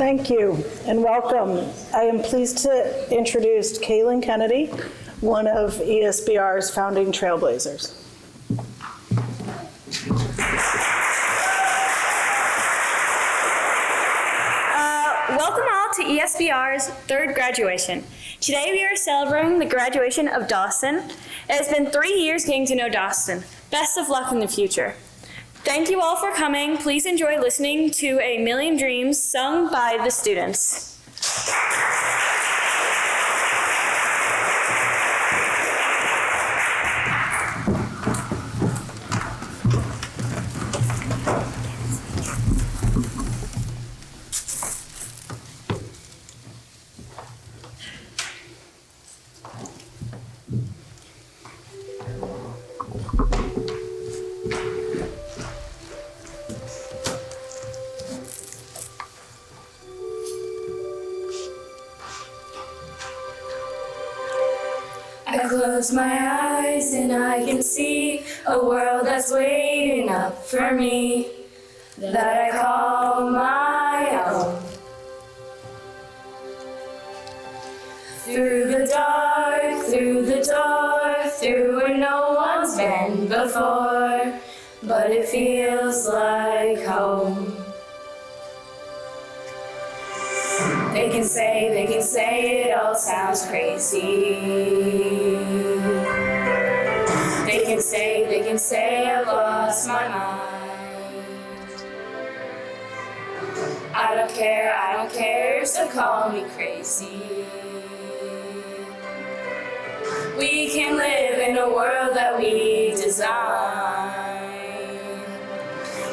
Thank you and welcome. I am pleased to introduce Kaylin Kennedy, one of ESBR's founding trailblazers. Welcome all to ESBR's third graduation. Today we are celebrating the graduation of Dawson. It has been 3 years getting to know Dawson. Best of luck in the future. Thank you all for coming. Please enjoy listening to A Million Dreams sung by the students. I close my eyes and I can see a world that's waiting up for me, that I call my own. Through the dark, through the door, through where no one's been before, but it feels like home. They can say it all sounds crazy. They can say I've lost my mind. I don't care, so call me crazy. We can live in a world that we design.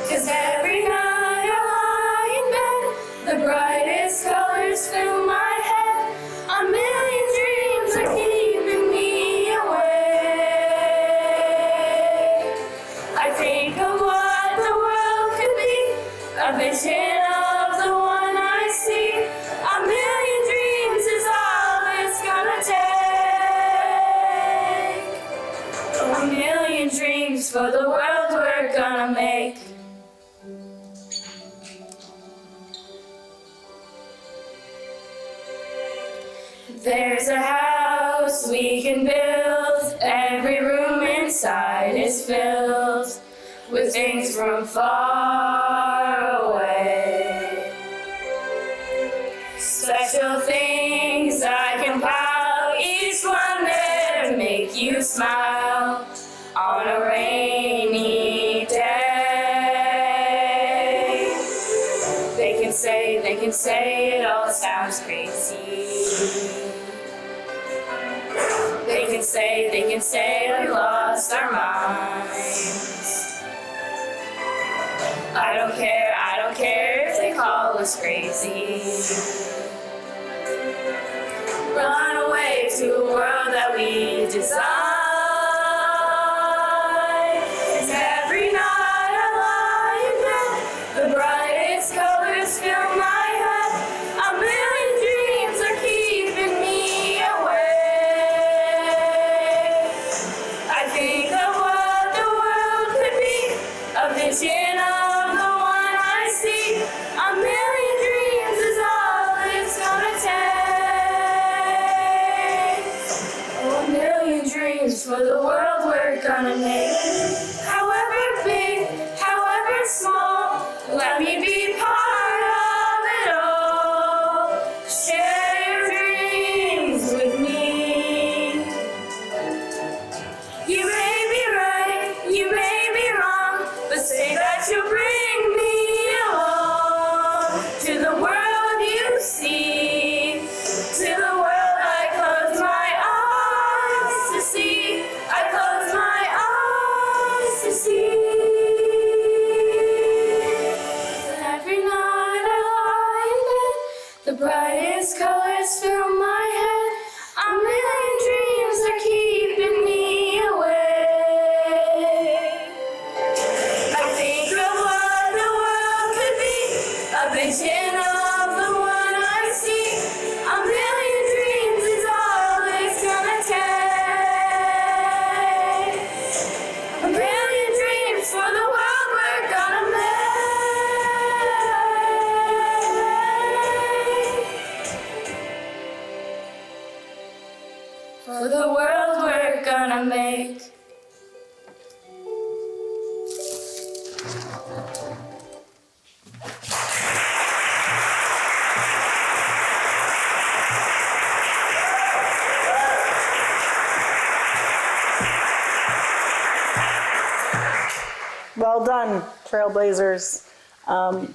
'Cause every night I lie in bed, the brightest colors fill my head. A million dreams are keeping me awake. I think of what the world could be, a vision of the one I see. A million dreams is all it's gonna take. A million dreams for the world we're gonna make. There's a house we can build, every room inside is filled with things from far away. Special things I can pile, each one there to make you smile on a rainy day. They can say it all sounds crazy. They can say we lost our minds. I don't care if they call us crazy. Run away to a world that we design. 'Cause every night I lie in bed, the brightest colors fill my head. A million dreams are keeping me awake. I think of what the world could be, a vision of the one I see. A million dreams is all it's gonna take. Oh, a million dreams for the world we're gonna make. However big, however small, let me be part of it all. Share your dreams with me. You may be right, you may be wrong, but say that you'll bring me along to the world you see, to the world I close my eyes to see. I close my eyes to see. Every night I lie in bed, the brightest colors fill my head. A million dreams are keeping me awake. I think of what the world could be, a vision of the one I see. A million dreams is all it's gonna take. A million dreams for the world we're gonna make. Well done, Trailblazers. I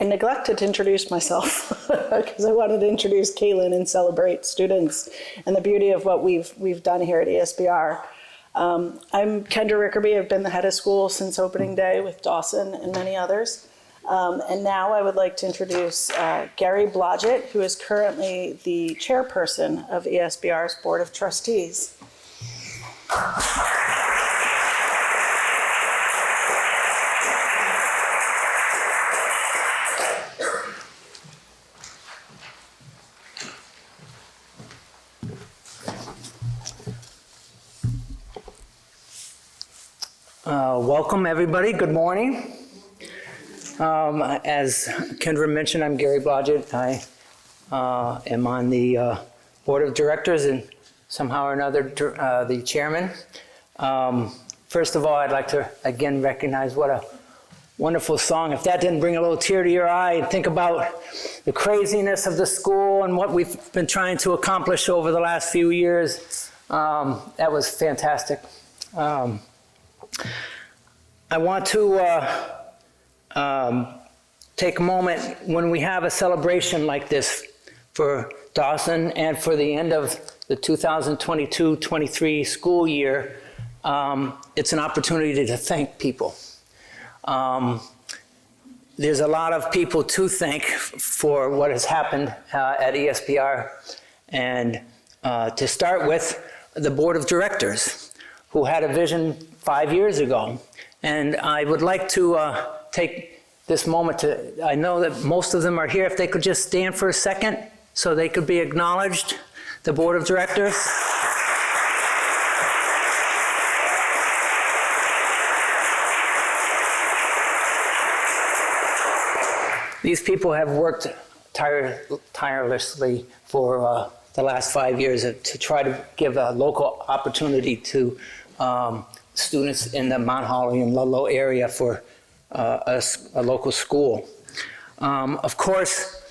neglected to introduce myself because I wanted to introduce Kaylin and celebrate students and the beauty of what we've done here at ESBR. I'm Kendra Rickerby. I've been the head of school since opening day with Dawson and many others. And now I would like to introduce Gary Blodgett, who is currently the chairperson of ESBR's Board of Trustees. Welcome, everybody. Good morning. As Kendra mentioned, I'm Gary Blodgett. I am on the board of directors and somehow or another the chairman. First of all, I'd like to again recognize what a wonderful song. If that didn't bring a little tear to your eye, and think about the craziness of the school and what we've been trying to accomplish over the last few years, that was fantastic. I want to take a moment when we have a celebration like this for Dawson and for the end of the 2022-23 school year. It's an opportunity to thank people. There's a lot of people to thank for what has happened at ESBR, and to start with the board of directors, who had a vision 5 years ago. And I would like to take this moment to, I know that most of them are here, if they could just stand for a second so they could be acknowledged, the board of directors. These people have worked tirelessly for the last 5 years to try to give a local opportunity to students in the Mount Holly and Ludlow area for a local school. Of course,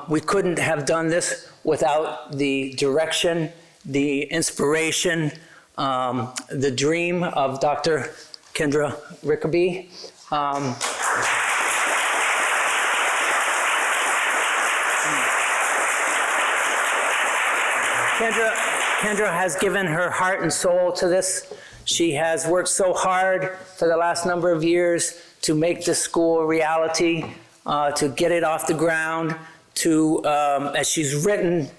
we couldn't have done this without the direction, the inspiration, the dream of Dr. Kendra Rickerby. Kendra has given her heart and soul to this. She has worked so hard for the last number of years to make this school a reality, to get it off the ground, to, as she's written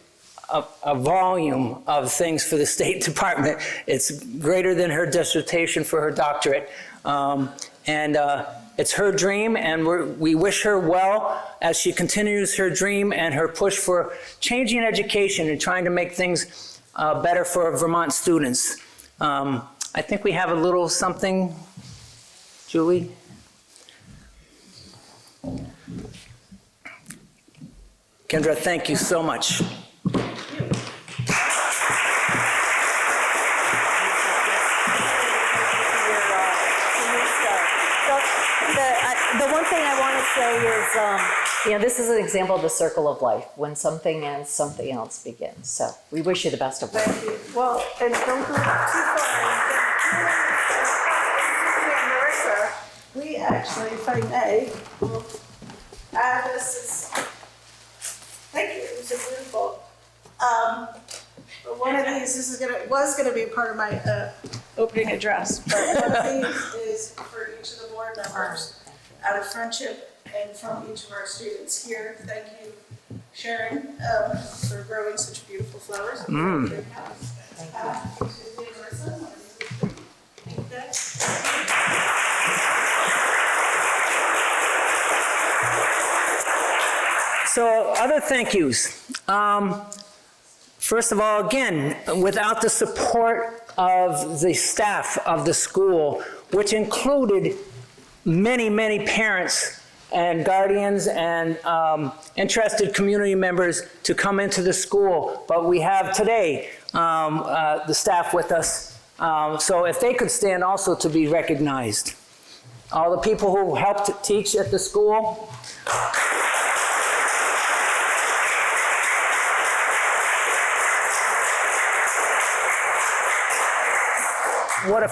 a volume of things for the State Department. It's greater than her dissertation for her doctorate. It's her dream, and we wish her well as she continues her dream and her push for changing education and trying to make things better for Vermont students. I think we have a little something, Julie. Kendra, thank you so much. The one thing I want to say is, this is an example of the circle of life. When something ends, something else begins. So we wish you the best of luck. Thank you. Well, and don't go too far. Marissa, we actually, if I may, will add this. Thank you. It was a beautiful. But one of these, was gonna be a part of my opening address. But one of these is for each of the board members, out of friendship and from each of our students here. Thank you, Sharon, for growing such beautiful flowers. So other thank yous. First of all, again, without the support of the staff of the school, which included many, many parents and guardians and interested community members to come into the school, but we have today the staff with us. So if they could stand also to be recognized. All the people who helped teach at the school. what a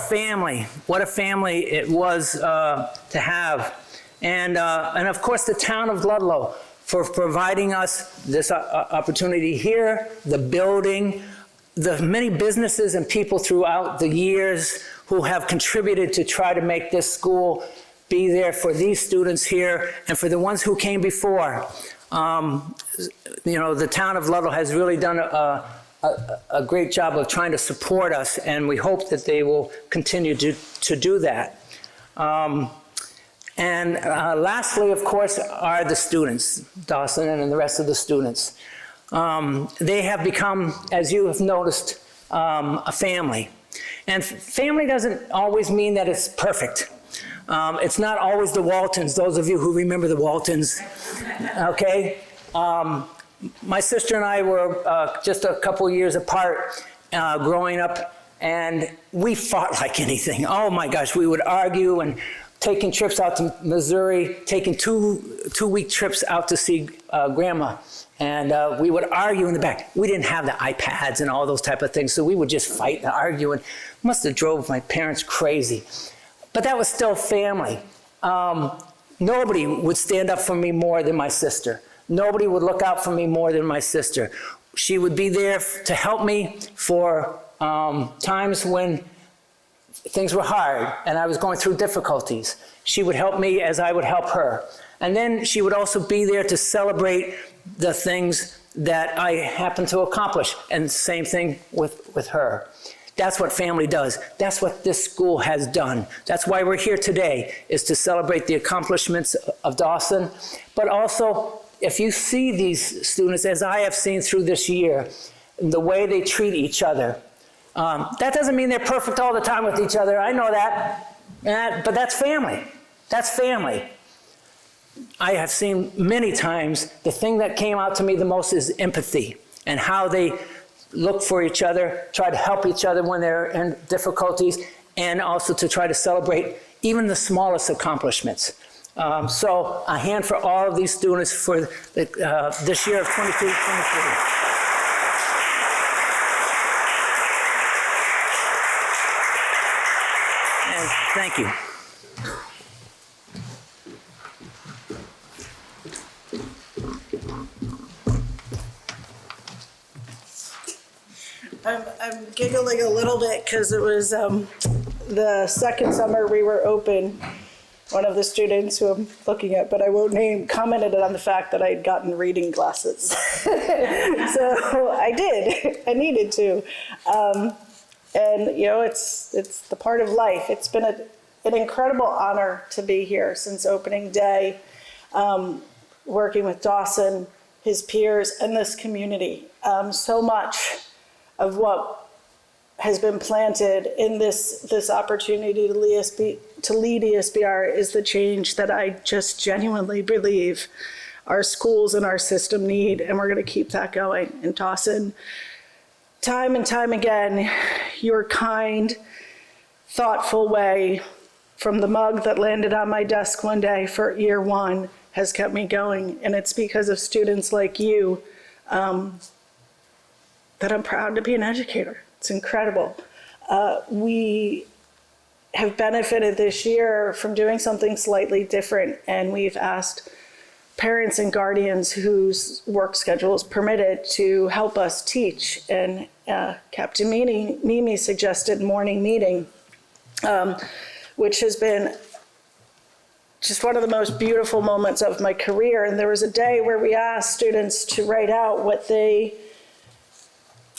family it was to have. And of course, the town of Ludlow for providing us this opportunity here, the building, the many businesses and people throughout the years who have contributed to try to make this school be there for these students here and for the ones who came before. The town of Ludlow has really done a great job of trying to support us, and we hope that they will continue to do that. Lastly, of course, are the students, Dawson and the rest of the students. They have become, as you have noticed, a family. And family doesn't always mean that it's perfect. It's not always the Waltons, those of you who remember the Waltons, okay? My sister and I were just a couple years apart growing up, and we fought like anything. Oh my gosh, we would argue, and taking trips out to Missouri, taking two-week trips out to see Grandma. And we would argue in the back. We didn't have the iPads and all those type of things, so we would just fight and argue, and must have drove my parents crazy. But that was still family. Nobody would stand up for me more than my sister. Nobody would look out for me more than my sister. She would be there to help me for times when things were hard and I was going through difficulties. She would help me as I would help her. And then she would also be there to celebrate the things that I happened to accomplish. And same thing with her. That's what family does. That's what this school has done. That's why we're here today, is to celebrate the accomplishments of Dawson. But also, if you see these students, as I have seen through this year, the way they treat each other, that doesn't mean they're perfect all the time with each other. I know that. But that's family. That's family. I have seen many times the thing that came out to me the most is empathy and how they look for each other, try to help each other when they're in difficulties, and also to try to celebrate even the smallest accomplishments. So a hand for all of these students for this year of 22-23. And thank you. I'm giggling a little bit because it was the second summer we were open. One of the students who I'm looking at, but I won't name, commented on the fact that I had gotten reading glasses. So I did. I needed to. And you know, it's the part of life. It's been an incredible honor to be here since opening day, working with Dawson, his peers, and this community. So much of what has been planted in this opportunity to lead ESBR is the change that I just genuinely believe our schools and our system need, and we're going to keep that going. And Dawson, time and time again, your kind, thoughtful way, from the mug that landed on my desk one day for year one, has kept me going. And it's because of students like you that I'm proud to be an educator. It's incredible. We have benefited this year from doing something slightly different, and we've asked parents and guardians whose work schedules permitted to help us teach. And Captain Mimi suggested morning meeting, which has been just one of the most beautiful moments of my career. And there was a day where we asked students to write out what they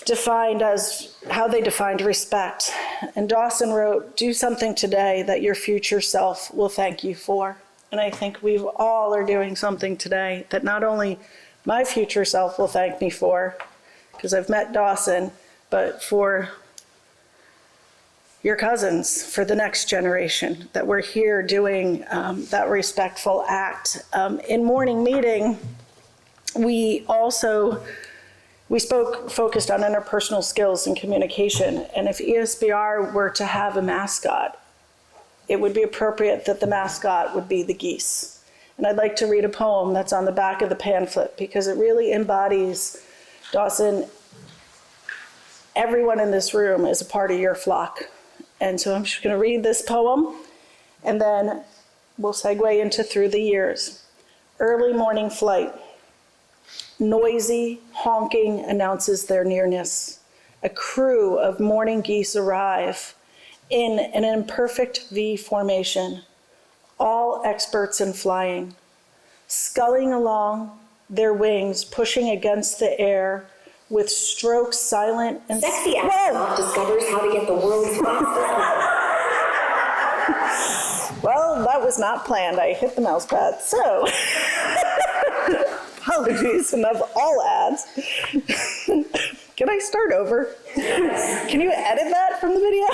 defined as, how they defined respect. And Dawson wrote, "Do something today that your future self will thank you for." And I think we all are doing something today that not only my future self will thank me for, because I've met Dawson, but for your cousins, for the next generation, that we're here doing that respectful act. In morning meeting, we focused on interpersonal skills and communication. And if ESBR were to have a mascot, it would be appropriate that the mascot would be the geese. And I'd like to read a poem that's on the back of the pamphlet, because it really embodies, Dawson, everyone in this room is a part of your flock. And so I'm just going to read this poem, and then we'll segue into Through the Years. Early morning flight. Noisy honking announces their nearness. A crew of morning geese arrive in an imperfect V formation, all experts in flying, sculling along, their wings pushing against the air with strokes silent and Sexy astronaut discovers how to get the world's fastest. Well, that was not planned. I hit the mouse pad. So, apologies enough all ads. Can I start over? Can you edit that from the video?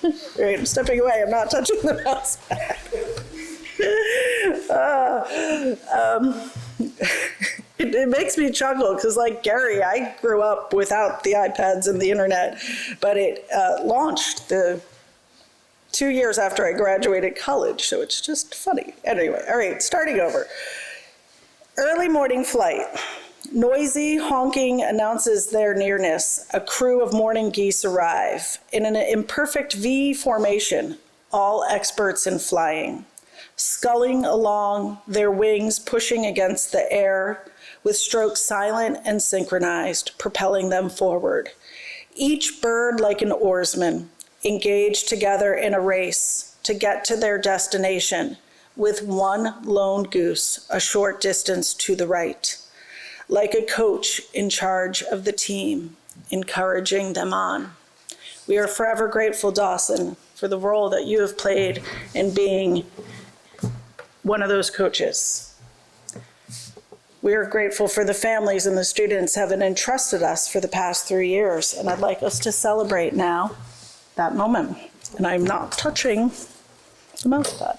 All right, I'm stepping away. I'm not touching the mouse pad. It makes me chuckle because, like Gary, I grew up without the iPads and the internet, but it launched 2 years after I graduated college, so it's just funny. Anyway, all right, starting over. Early morning flight. Noisy honking announces their nearness. A crew of morning geese arrive in an imperfect V formation, all experts in flying, sculling along, their wings pushing against the air, with strokes silent and synchronized, propelling them forward. Each bird like an oarsman, engaged together in a race to get to their destination, with one lone goose a short distance to the right, like a coach in charge of the team, encouraging them on. We are forever grateful, Dawson, for the role that you have played in being one of those coaches. We are grateful for the families and the students having entrusted us for the past 3 years, and I'd like us to celebrate now that moment. And I'm not touching the mouse pad.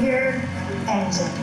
your engine.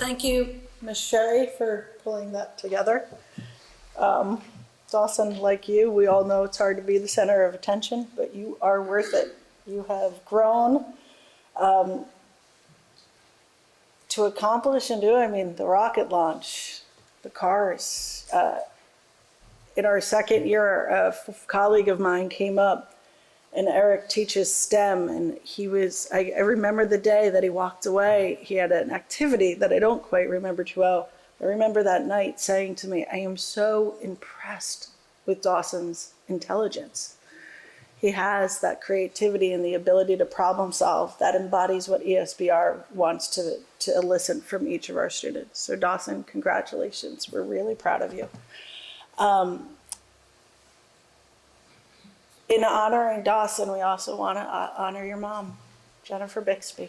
Thank you, Ms. Sherry, for pulling that together. Dawson, like you, we all know it's hard to be the center of attention, but you are worth it. You have grown to accomplish and do, I mean, the rocket launch, the cars. In our second year, a colleague of mine came up, and Eric teaches STEM, and I remember the day that he walked away. He had an activity that I don't quite remember too well. I remember that night saying to me, I am so impressed with Dawson's intelligence. He has that creativity and the ability to problem solve that embodies what ESBR wants to elicit from each of our students. So Dawson, congratulations. We're really proud of you. In honoring Dawson, we also want to honor your mom, Jennifer Bixby,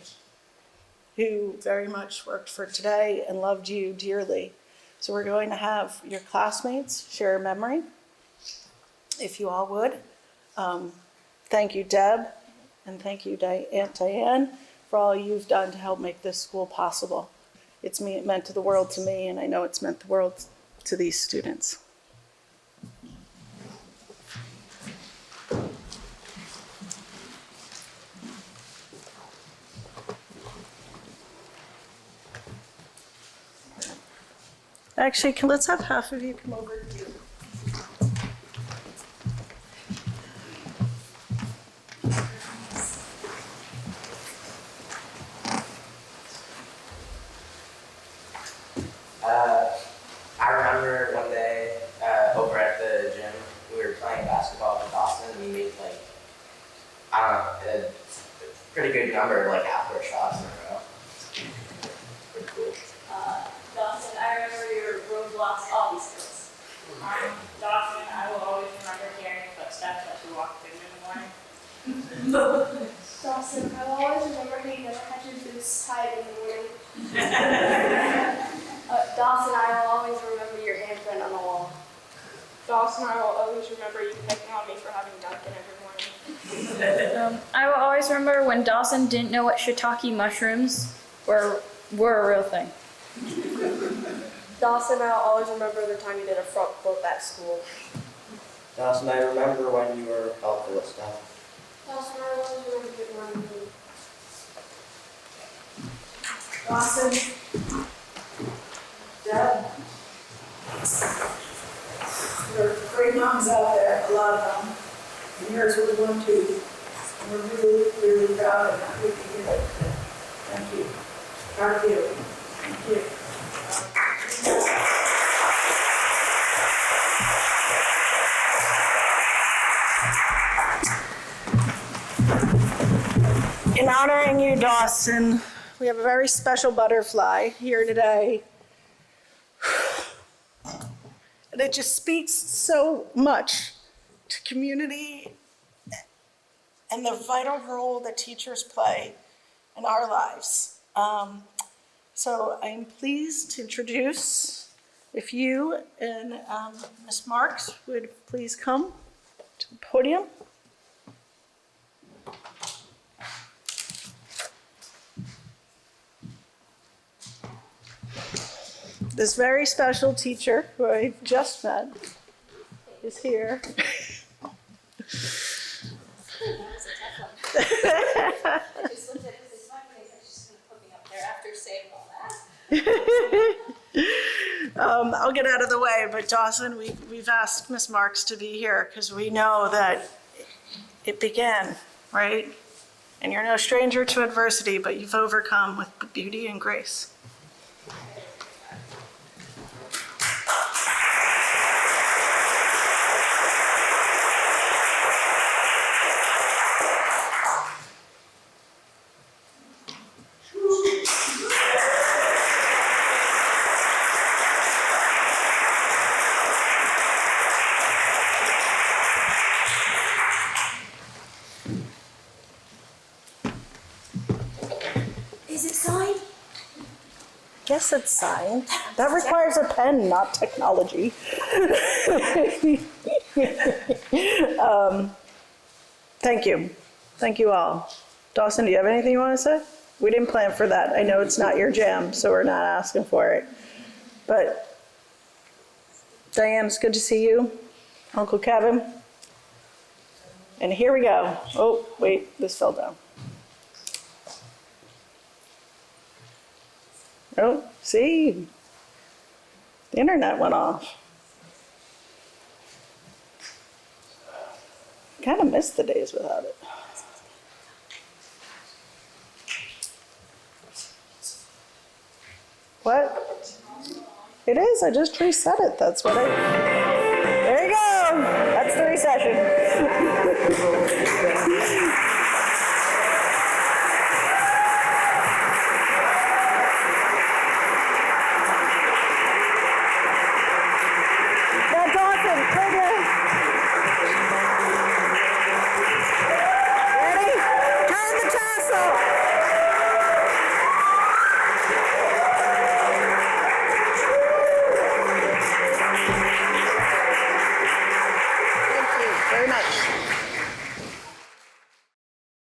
who very much worked for today and loved you dearly. So we're going to have your classmates share a memory, if you all would. Thank you, Deb, and thank you, Aunt Diane, for all you've done to help make this school possible. It meant the world to me, and I know it's meant the world to these students. Actually, let's have half of you come over here. I remember one day over at the gym, we were playing basketball with Dawson, and we made a pretty good number of outdoor shots in a row. Pretty cool. Dawson, I remember your roadblocks, all these skills. Dawson, I will always remember hearing your footsteps as you walk through in the morning. Dawson, I will always remember how you never had your boots tied in the morning. Dawson, I will always remember your handprint on the wall. Dawson, I will always remember you picking on me for having Dunkin' every morning. I will always remember when Dawson didn't know what shiitake mushrooms were a real thing. Dawson, I'll always remember the time you did a front flip at school. Dawson, I remember when you were helpful with stuff. Dawson, I'll always remember good morning. Dawson, Deb, there are great moms out there, a lot of them, and yours was one too. And we're really, really proud and happy to hear it. Thank you. Proud of you. Thank you. In honoring you, Dawson, we have a very special butterfly here today. And it just speaks so much to community and the vital role that teachers play in our lives. So I'm pleased to introduce, if you and Ms. Marks would please come to the podium. This very special teacher who I just met is here. Just looked at his smiley face. I was just going to put me up there after saying all that. I'll get out of the way, but Dawson, we've asked Ms. Marks to be here because we know that it began, right? And you're no stranger to adversity, but you've overcome with beauty and grace. Is it signed? Yes, it's signed. That requires a pen, not technology. Thank you. Thank you all. Dawson, do you have anything you want to say? We didn't plan for that. I know it's not your jam, so we're not asking for it. But Diane, it's good to see you. Uncle Kevin. And here we go. Oh, wait, this fell down. Oh, see? The internet went off. Kind of missed the days without it. What? It is, I just reset it. That's what there you go. That's the recession.